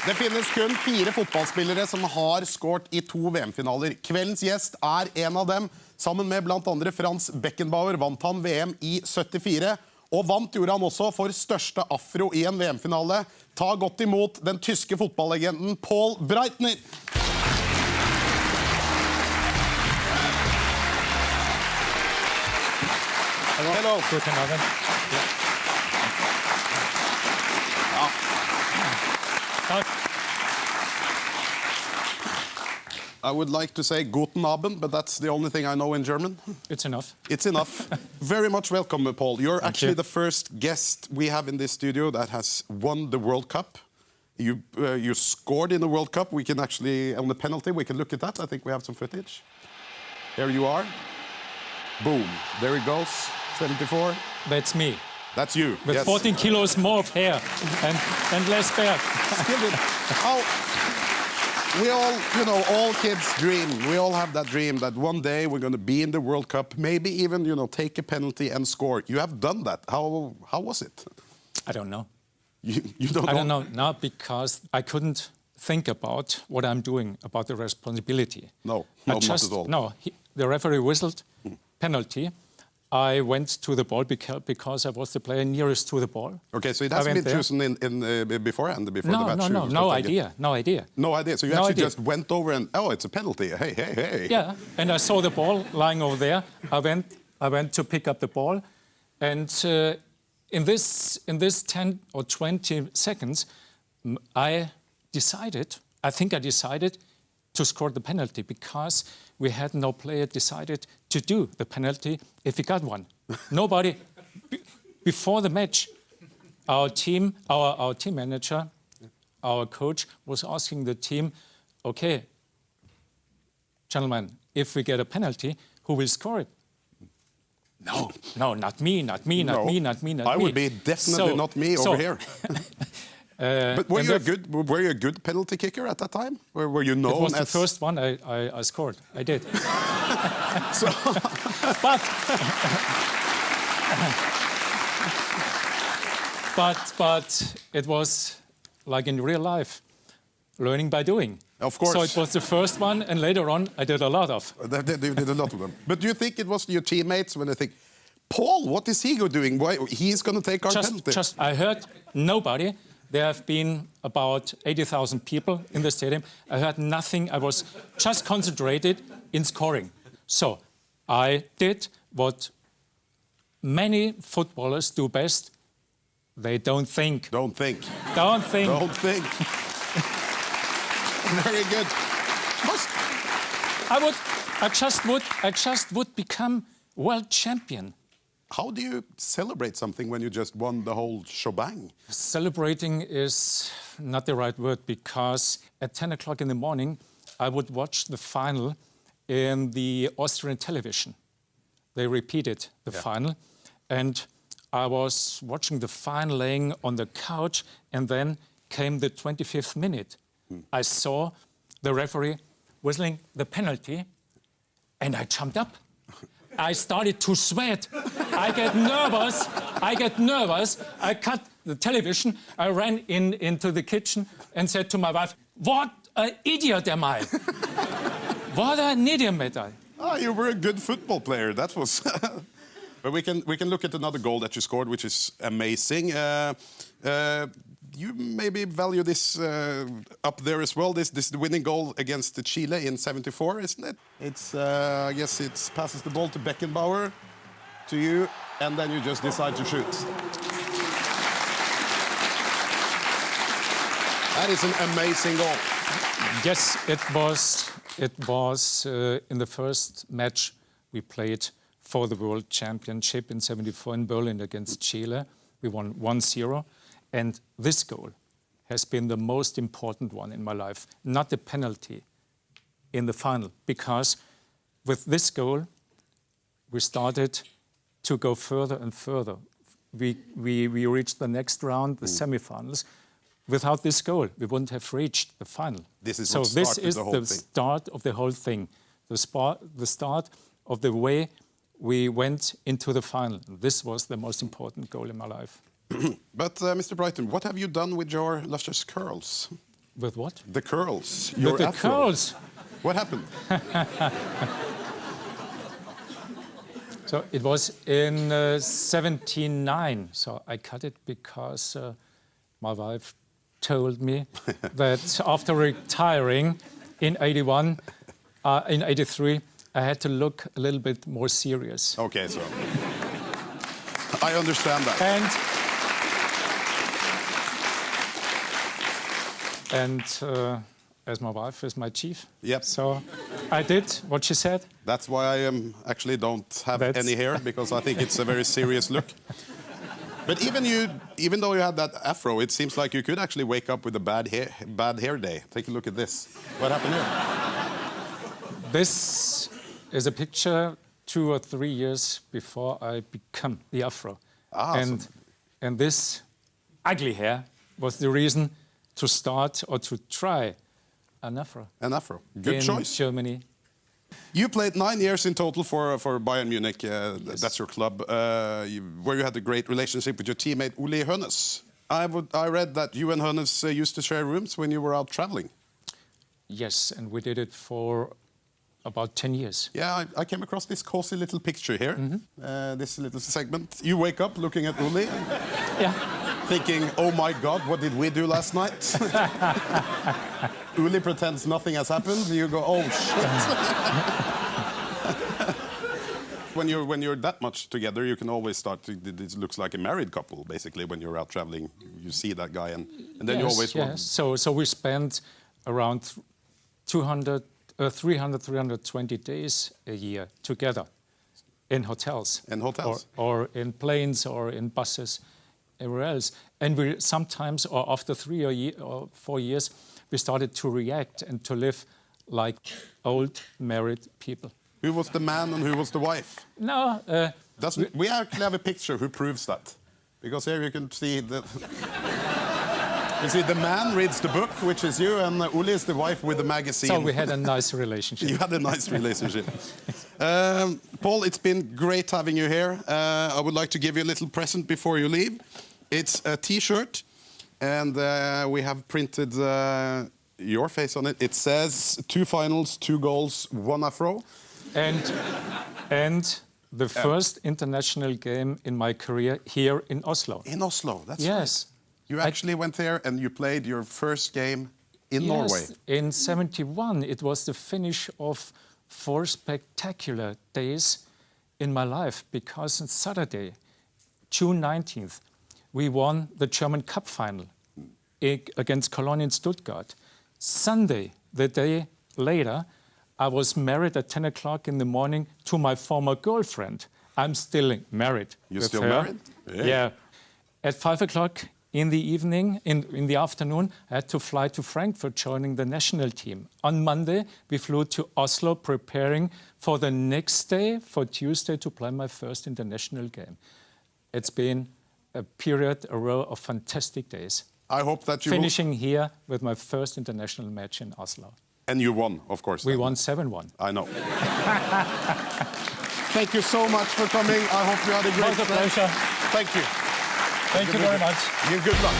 Det finnes kun 4 fotballspillere som har skåret i 2 VM-finaler. Kveldens gjest er en av dem. Sammen med blant andre Franz Beckenbauer vant han VM i 74. Og vant gjorde han også for største afro i en VM-finale. Ta godt imot den tyske fotballlegenden Paul Breitner. Hello. Guten Abend. I would like to say Guten Abend, but that's the only thing I know in German. It's enough. It's enough. Very much welcome, Paul. You're actually you. the first guest we have in this studio that has won the World Cup. You scored in the World Cup. We can actually, on the penalty, we can look at that. I think we have some footage. There you are. Boom. There it goes. 74. That's me. That's you. With yes. 14 kilos more of hair and less beard. We all, you know, all kids dream. We all have that dream that one day we're going to be in the World Cup, maybe even, you know, take a penalty and score. You have done that. How was it? I don't know. You don't know? I don't know now because I couldn't think about what I'm doing, about the responsibility. No, not at all. No, the referee whistled, penalty. I went to the ball because I was the player nearest to the ball. Okay, so it hasn't been chosen beforehand, before the match? No idea. No idea. So you actually just went over and, oh, it's a penalty. Hey, hey, hey. Yeah, and I saw the ball lying over there. I went to pick up the ball, and in this 10 or 20 seconds, I think I decided to score the penalty because we had no player decided to do the penalty if we got one. Nobody. Before the match, our team manager, our coach was asking the team, okay, gentlemen, if we get a penalty, who will score it? No, not me. I would be definitely not me over here. But were you a good penalty kicker at that time? Were you known as... It was the first one I scored. I did. But it was like in real life, learning by doing. Of course. So it was the first one, and later on I did a lot of. You did a lot of them. But do you think it was your teammates when they think, Paul, what is he doing? Why he's going to take our penalty? I heard nobody. There have been about 80,000 people in the stadium. I heard nothing. I was just concentrated in scoring. So I did what many footballers do best. They don't think. Don't think. Don't think. Don't think. Very good. I just would become world champion. How do you celebrate something when you just won the whole shebang? Celebrating is not the right word because at 10 o'clock in the morning, I would watch the final in the Austrian television. They repeated the final. And I was watching the final laying on the couch, and then came the 25th minute. I saw the referee whistling the penalty, and I jumped up. I started to sweat. I get nervous. I cut the television. I ran into the kitchen and said to my wife, "What an idiot am I? What an idiot am I?" Oh, you were a good football player. That was. But we can look at another goal that you scored, which is amazing. You maybe value this up there as well. This the winning goal against Chile in '74, isn't it? It's I guess it passes the ball to Beckenbauer, to you, and then you just decide to shoot. That is an amazing goal. Yes, it was in the first match we played for the World Championship in '74 in Berlin against Chile. We won 1-0. And this goal has been the most important one in my life, not the penalty in the final, because with this goal, we started to go further and further. We reached the next round, the semifinals. Without this goal, we wouldn't have reached the final. This is the start of the whole thing, the start of the way we went into the final. This was the most important goal in my life. But Mr. Brighton, what have you done with your luscious curls? With what? The curls. Your With the afro. curls. What happened? So it was in 79. So I cut it because my wife told me that after retiring in 81, in 83, I had to look a little bit more serious. Okay, so I understand that. And as my wife is my chief, Yep. so I did what she said. That's why I actually don't have any hair, because I think it's a very serious look. But even though you had that afro, it seems like you could actually wake up with a bad hair day. Take a look at this. What happened here? This is a picture 2 or 3 years before I become the afro. And this ugly hair was the reason to start or to try an afro. An afro. Good choice. In Germany. You played 9 years in total for Bayern Munich. Yes. That's your club, where you had a great relationship with your teammate Uli Hoeneß. I read that you and Hoeneß used to share rooms when you were out traveling. Yes, and we did it for about 10 years. Yeah, I came across this cozy little picture here, this little segment. You wake up looking at Uli, Yeah. thinking, oh my God, what did we do last night? Uli pretends nothing has happened. You go, oh shit. When you're that much together, you can always start to. It looks like a married couple, basically. When you're out traveling, you see that guy, and then you always want. So we spent around 320 days a year together in hotels. In hotels. Or in planes or in buses, everywhere else. And we sometimes, or after 3 or 4 years, we started to react and to live like old married people. Who was the man and who was the wife? No. We actually have a picture who proves that. Because here you can see the... You see, the man reads the book, which is you, and Uli is the wife with the magazine. So we had a nice relationship. You had a nice relationship. Paul, it's been great having you here. I would like to give you a little present before you leave. It's a T-shirt, and we have printed your face on it. It says 2 finals, 2 goals, 1 afro. And the first international game in my career here in Oslo. In Oslo, that's yes. right. You actually went there and you played your first game in Norway. In 71, it was the finish of 4 spectacular days in my life, because on Saturday, June 19th, we won the German Cup final against Cologne in Stuttgart. Sunday, the day later, I was married at 10 o'clock in the morning to my former girlfriend. I'm still married. You're still married? Yeah. At 5 o'clock in the evening, in the afternoon, I had to fly to Frankfurt, joining the national team. On Monday, we flew to Oslo, preparing for the next day, for Tuesday, to play my first international game. It's been a row of fantastic days. I hope that you finishing here with my first international match in Oslo. And you won, of course. We won 7-1. I know. Thank you so much for coming. I hope you had a great It was a pleasure. Thank you. Thank you very much. Good luck.